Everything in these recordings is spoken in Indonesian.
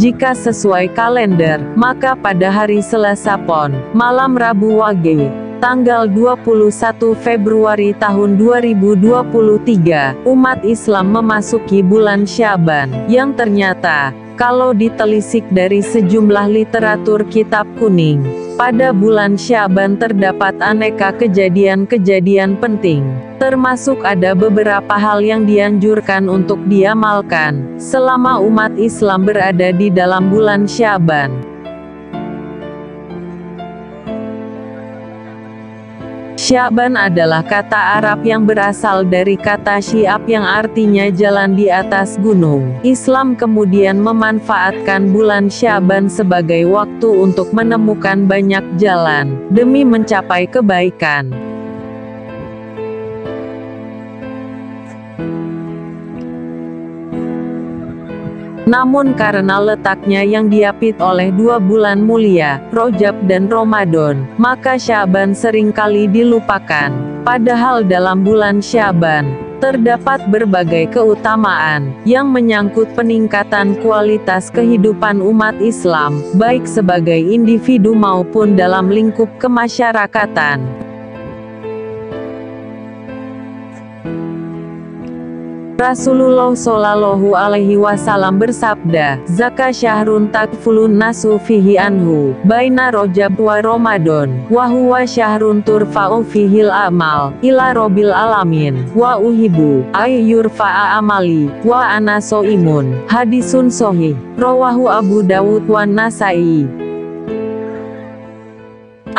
Jika sesuai kalender, maka pada hari Selasa Pon, malam Rabu Wage, tanggal 21 Februari tahun 2023, umat Islam memasuki bulan Syaban, yang ternyata, kalau ditelisik dari sejumlah literatur kitab kuning, pada bulan Syaban terdapat aneka kejadian-kejadian penting, termasuk ada beberapa hal yang dianjurkan untuk diamalkan, selama umat Islam berada di dalam bulan Syaban. Syaban adalah kata Arab yang berasal dari kata syiab yang artinya jalan di atas gunung. Islam kemudian memanfaatkan bulan Syaban sebagai waktu untuk menemukan banyak jalan, demi mencapai kebaikan. Namun karena letaknya yang diapit oleh dua bulan mulia, Rajab dan Ramadan, maka Syaban seringkali dilupakan. Padahal dalam bulan Syaban, terdapat berbagai keutamaan, yang menyangkut peningkatan kualitas kehidupan umat Islam, baik sebagai individu maupun dalam lingkup kemasyarakatan. Rasulullah Shallallahu Alaihi Wasallam bersabda, "Zaka syahrun takfulun nasu fihi anhu, baina Rajab wa Ramadan, wa huwa syahrun turfa'u fihil amal, ila Rabbil alamin, wa uhibu, ay yurfa'a amali, wa ana so'imun." Hadisun sahih, rawahu Abu Dawud wa Nasai.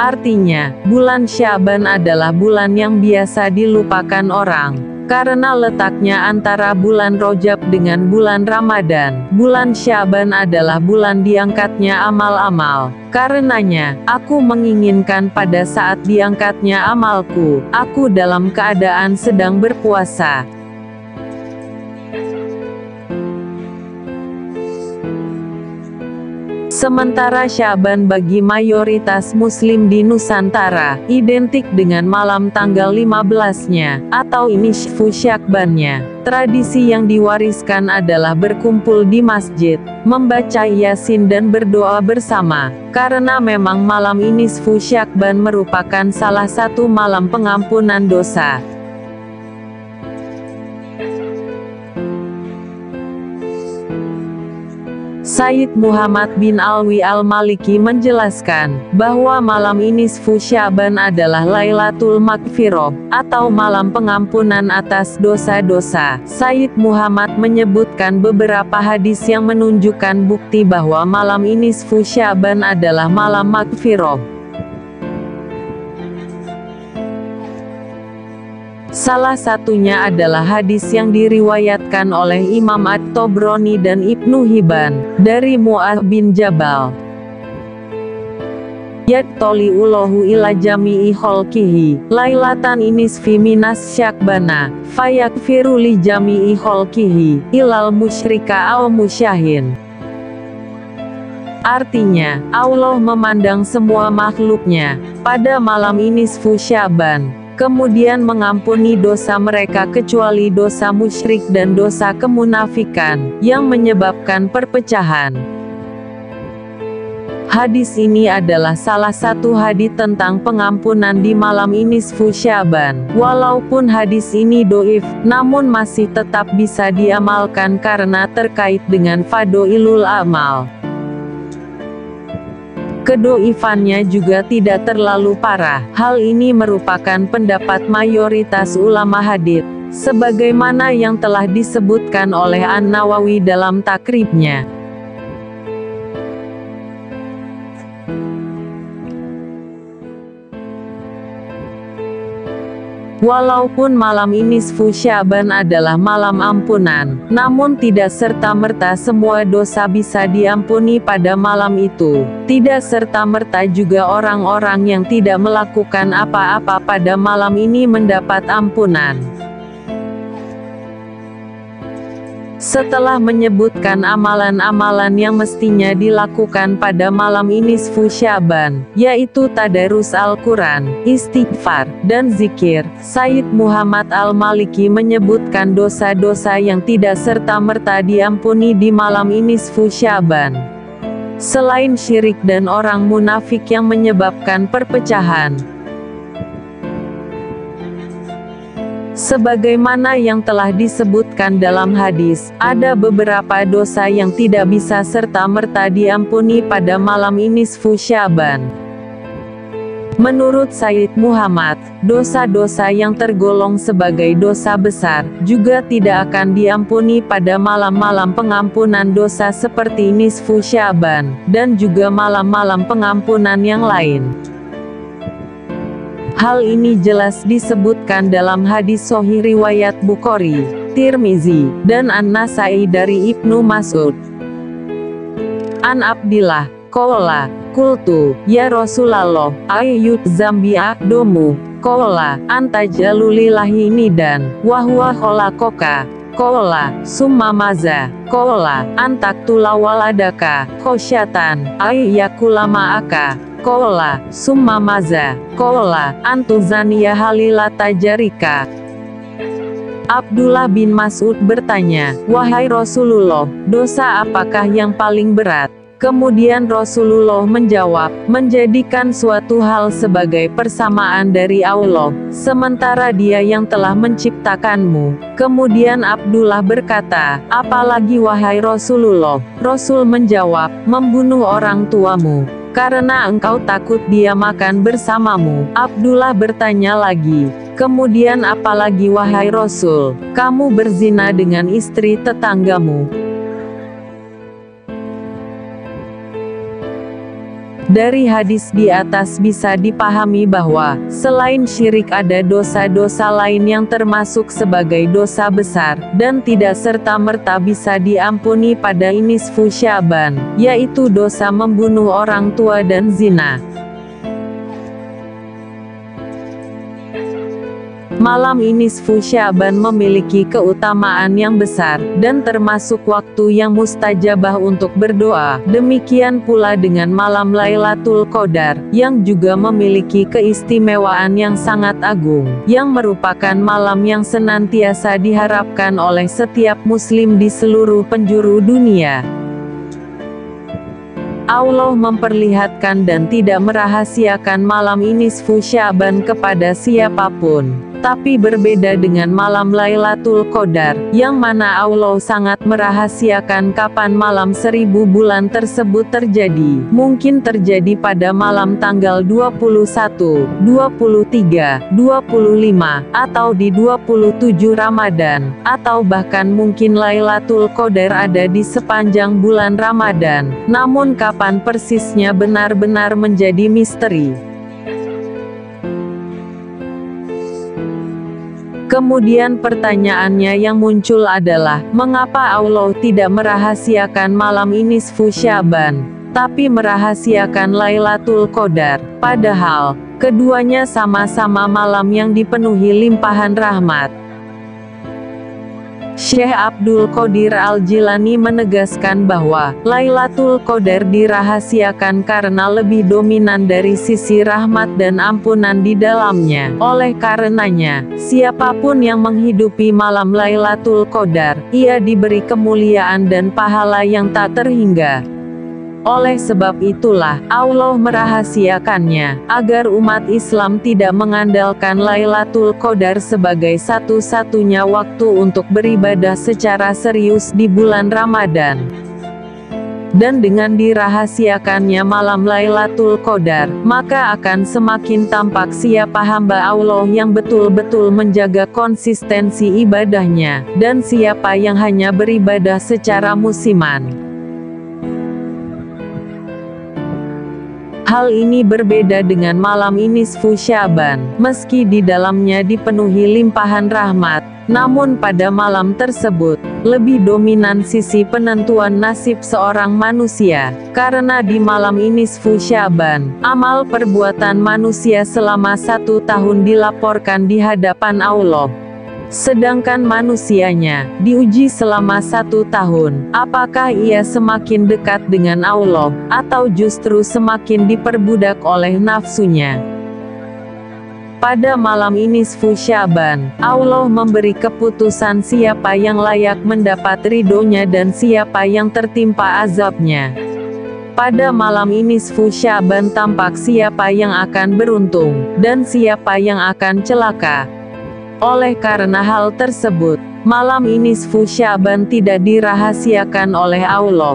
Artinya, bulan Syaban adalah bulan yang biasa dilupakan orang. Karena letaknya antara bulan Rajab dengan bulan Ramadan, bulan Syaban adalah bulan diangkatnya amal-amal. Karenanya, aku menginginkan pada saat diangkatnya amalku, aku dalam keadaan sedang berpuasa. Sementara Syaban bagi mayoritas muslim di Nusantara, identik dengan malam tanggal 15-nya, atau nisfu Syakbannya. Tradisi yang diwariskan adalah berkumpul di masjid, membaca Yasin dan berdoa bersama, karena memang malam nisfu Syakban merupakan salah satu malam pengampunan dosa. Sayyid Muhammad bin Alwi al-Maliki menjelaskan, bahwa malam nisfu Syaban adalah Lailatul Maghfirah, atau malam pengampunan atas dosa-dosa. Sayyid Muhammad menyebutkan beberapa hadis yang menunjukkan bukti bahwa malam nisfu Syaban adalah malam Maghfirah. Salah satunya adalah hadis yang diriwayatkan oleh Imam At-Tabrani dan Ibnu Hibban, dari Mu'adz bin Jabal. Yattoli'ullahu ila jami'i khalqihi, lailatan nisfi minas syakbana, fayakfiru li jami'i khalqihi, ilal musyrika aw musyahin. Artinya, Allah memandang semua makhluknya, pada malam nisfu Syaban, kemudian mengampuni dosa mereka kecuali dosa musyrik dan dosa kemunafikan, yang menyebabkan perpecahan. Hadis ini adalah salah satu hadits tentang pengampunan di malam nisfu Syaban. Walaupun hadis ini doif, namun masih tetap bisa diamalkan karena terkait dengan fadhoilul amal. Kedoifannya juga tidak terlalu parah. Hal ini merupakan pendapat mayoritas ulama hadits, sebagaimana yang telah disebutkan oleh An-Nawawi dalam takribnya. Walaupun malam nisfu Syaban adalah malam ampunan, namun tidak serta-merta semua dosa bisa diampuni pada malam itu. Tidak serta-merta juga orang-orang yang tidak melakukan apa-apa pada malam ini mendapat ampunan. Setelah menyebutkan amalan-amalan yang mestinya dilakukan pada malam nisfu Syaban, yaitu tadarus Al-Quran, istighfar, dan zikir, Sayyid Muhammad al-Maliki menyebutkan dosa-dosa yang tidak serta-merta diampuni di malam nisfu Syaban. selain syirik dan orang munafik yang menyebabkan perpecahan. Sebagaimana yang telah disebutkan dalam hadis, ada beberapa dosa yang tidak bisa serta-merta diampuni pada malam nisfu Sya'ban. Menurut Sayyid Muhammad, dosa-dosa yang tergolong sebagai dosa besar, juga tidak akan diampuni pada malam-malam pengampunan dosa seperti nisfu Sya'ban, dan juga malam-malam pengampunan yang lain. Hal ini jelas disebutkan dalam hadis sahih riwayat Bukhari, Tirmizi, dan An-Nasai dari Ibnu Mas'ud. An Abdillah, qala, qultu, ya Rasulullah, ayyut zambi'a domu, qala, anta jalulillahi nidan, wa huwa khalaqaka, qala, summa maza, qala, antaktula waladaka, khosyatan, ayyakula ma'aka, qala, summa maza, qala, antuzaniya halilata jarika. Abdullah bin Mas'ud bertanya, wahai Rasulullah, dosa apakah yang paling berat? Kemudian Rasulullah menjawab, menjadikan suatu hal sebagai persamaan dari Allah, sementara Dia yang telah menciptakanmu. Kemudian Abdullah berkata, apalagi wahai Rasulullah? Rasul menjawab, membunuh orang tuamu, karena engkau takut dia makan bersamamu. Abdullah bertanya lagi, kemudian apalagi wahai Rasul? Kamu berzina dengan istri tetanggamu. Dari hadis di atas bisa dipahami bahwa, selain syirik ada dosa-dosa lain yang termasuk sebagai dosa besar, dan tidak serta-merta bisa diampuni pada nisfu Sya'ban, yaitu dosa membunuh orang tua dan zina. Malam nisfu Sya'ban memiliki keutamaan yang besar, dan termasuk waktu yang mustajabah untuk berdoa. Demikian pula dengan malam Lailatul Qadar, yang juga memiliki keistimewaan yang sangat agung, yang merupakan malam yang senantiasa diharapkan oleh setiap muslim di seluruh penjuru dunia. Allah memperlihatkan dan tidak merahasiakan malam nisfu Sya'ban kepada siapapun. Tapi berbeda dengan malam Lailatul Qadar, yang mana Allah sangat merahasiakan kapan malam 1000 bulan tersebut terjadi. Mungkin terjadi pada malam tanggal 21, 23, 25, atau di 27 Ramadan, atau bahkan mungkin Lailatul Qadar ada di sepanjang bulan Ramadan. Namun kapan persisnya benar-benar menjadi misteri. Kemudian pertanyaannya yang muncul adalah, mengapa Allah tidak merahasiakan malam nisfu Sya'ban, tapi merahasiakan Lailatul Qadar? Padahal, keduanya sama-sama malam yang dipenuhi limpahan rahmat. Syekh Abdul Qadir Al-Jilani menegaskan bahwa, Lailatul Qadar dirahasiakan karena lebih dominan dari sisi rahmat dan ampunan di dalamnya. Oleh karenanya, siapapun yang menghidupi malam Lailatul Qadar, ia diberi kemuliaan dan pahala yang tak terhingga. Oleh sebab itulah, Allah merahasiakannya, agar umat Islam tidak mengandalkan Lailatul Qadar sebagai satu-satunya waktu untuk beribadah secara serius di bulan Ramadan. Dan dengan dirahasiakannya malam Lailatul Qadar, maka akan semakin tampak siapa hamba Allah yang betul-betul menjaga konsistensi ibadahnya, dan siapa yang hanya beribadah secara musiman. Hal ini berbeda dengan malam nisfu Sya'ban, meski di dalamnya dipenuhi limpahan rahmat, namun pada malam tersebut, lebih dominan sisi penentuan nasib seorang manusia, karena di malam nisfu Sya'ban, amal perbuatan manusia selama 1 tahun dilaporkan di hadapan Allah. Sedangkan manusianya, diuji selama 1 tahun, apakah ia semakin dekat dengan Allah, atau justru semakin diperbudak oleh nafsunya. Pada malam nisfu Sya'ban, Allah memberi keputusan siapa yang layak mendapat ridhonya dan siapa yang tertimpa azabnya. Pada malam ini nisfu Sya'ban tampak siapa yang akan beruntung, dan siapa yang akan celaka. Oleh karena hal tersebut, malam ini nisfu Sya'ban tidak dirahasiakan oleh Allah.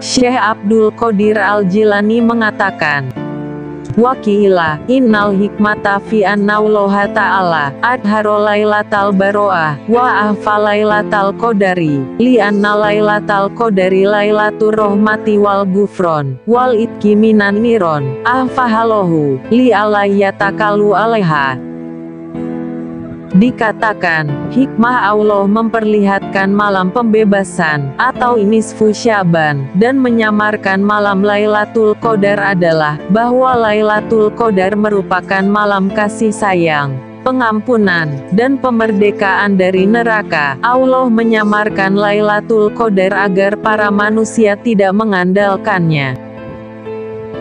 Syekh Abdul Qadir Al-Jilani mengatakan, Wakilah, innal hikmata fi annaullaha ta'ala, adharo laylatal baro'ah, wa ahfa laylatal qadari, li anna laylatal qadari laylatur rahmati wal gufron, wal itki minan niron, ahfahalohu, li alayyatakalu alaiha. Dikatakan, hikmah Allah memperlihatkan malam pembebasan, atau nisfu Sya'ban, dan menyamarkan malam Lailatul Qadar adalah, bahwa Lailatul Qadar merupakan malam kasih sayang, pengampunan, dan pemerdekaan dari neraka. Allah menyamarkan Lailatul Qadar agar para manusia tidak mengandalkannya.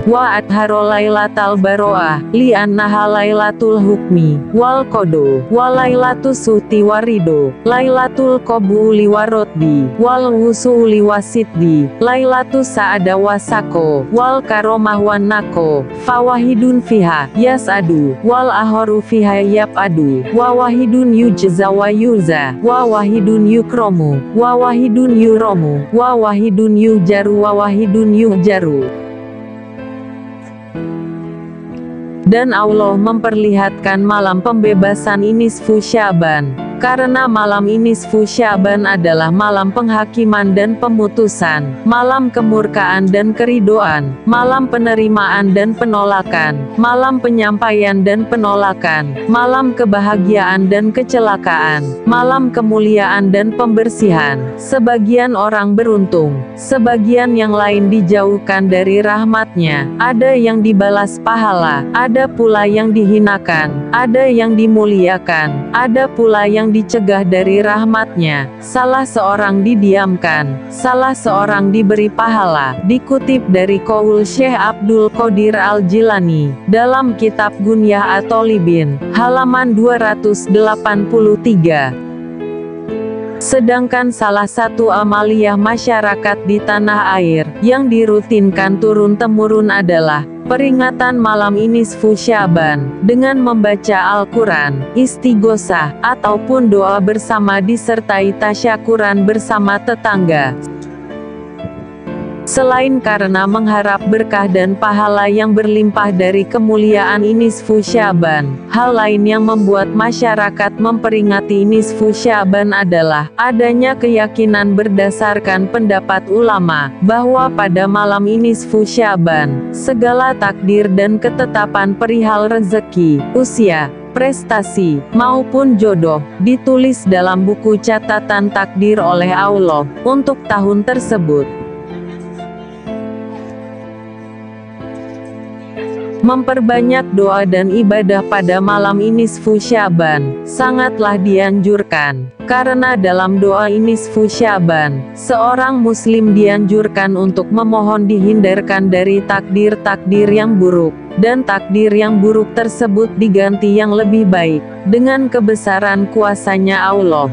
Wa adharo laylatal baro'ah, li annaha laylatul hukmi, wal kodo, wa laylatus suhti warido, laylatul qobuli waroddi, wal wusuli wasiddi, laylatus sa'ada wasako, wal karomah wan nako, fawahidun fiha, yas'adu, wal ahoru fiha yab'adu, wa wahidun yujza wa yuza, wa wahidun yukromu, wa wahidun yuromu, wa wahidun yujaru, wa wahidun yujaru. Dan Allah memperlihatkan malam pembebasan nisfu Sya'ban, karena malam nisfu Sya'ban adalah malam penghakiman dan pemutusan, malam kemurkaan dan keridoan, malam penerimaan dan penolakan, malam penyampaian dan penolakan, malam kebahagiaan dan kecelakaan, malam kemuliaan dan pembersihan. Sebagian orang beruntung, sebagian yang lain dijauhkan dari rahmatnya, ada yang dibalas pahala, ada pula yang dihinakan, ada yang dimuliakan, ada pula yang dicegah dari rahmatnya, salah seorang didiamkan, salah seorang diberi pahala. Dikutip dari qaul Syekh Abdul Qadir Al-Jilani, dalam kitab Gunyah At-Thalibin, halaman 283. Sedangkan salah satu amaliyah masyarakat di tanah air, yang dirutinkan turun-temurun adalah, peringatan malam nisfu Sya'ban, dengan membaca Al-Quran, istighosah, ataupun doa bersama disertai tasyakuran bersama tetangga. Selain karena mengharap berkah dan pahala yang berlimpah dari kemuliaan nisfu Sya'ban, hal lain yang membuat masyarakat memperingati nisfu Sya'ban adalah adanya keyakinan berdasarkan pendapat ulama, bahwa pada malam nisfu Sya'ban, segala takdir dan ketetapan perihal rezeki, usia, prestasi, maupun jodoh, ditulis dalam buku catatan takdir oleh Allah, untuk tahun tersebut. Memperbanyak doa dan ibadah pada malam nisfu Sya'ban, sangatlah dianjurkan. Karena dalam doa nisfu Sya'ban, seorang muslim dianjurkan untuk memohon dihindarkan dari takdir-takdir yang buruk, dan takdir yang buruk tersebut diganti yang lebih baik, dengan kebesaran kuasanya Allah.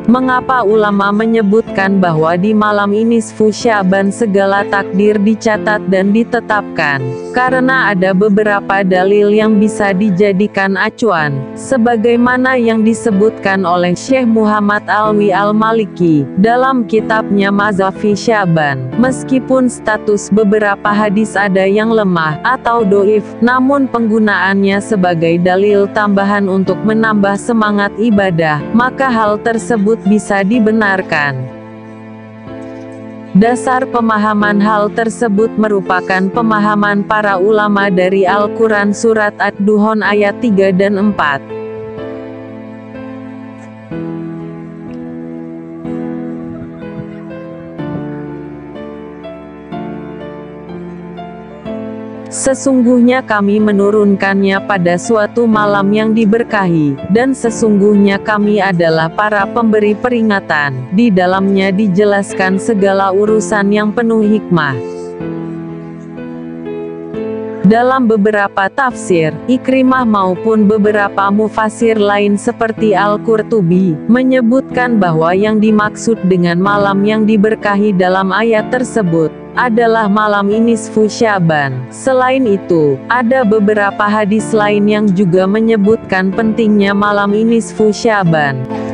Mengapa ulama menyebutkan bahwa di malam nisfu Sya'ban segala takdir dicatat dan ditetapkan? Karena ada beberapa dalil yang bisa dijadikan acuan, sebagaimana yang disebutkan oleh Syekh Muhammad Alwi Al-Maliki, dalam kitabnya Mazafi Sya'ban. Meskipun status beberapa hadis ada yang lemah, atau doif, namun penggunaannya sebagai dalil tambahan untuk menambah semangat ibadah, maka hal tersebut bisa dibenarkan. Dasar pemahaman hal tersebut merupakan pemahaman para ulama dari Al-Quran Surat Ad-Duhon ayat 3 dan 4. Sesungguhnya kami menurunkannya pada suatu malam yang diberkahi, dan sesungguhnya kami adalah para pemberi peringatan. Di dalamnya dijelaskan segala urusan yang penuh hikmah. Dalam beberapa tafsir, Ikrimah maupun beberapa mufasir lain seperti Al-Qurtubi, menyebutkan bahwa yang dimaksud dengan malam yang diberkahi dalam ayat tersebut, adalah malam nisfu Sya'ban. Selain itu, ada beberapa hadis lain yang juga menyebutkan pentingnya malam nisfu Sya'ban.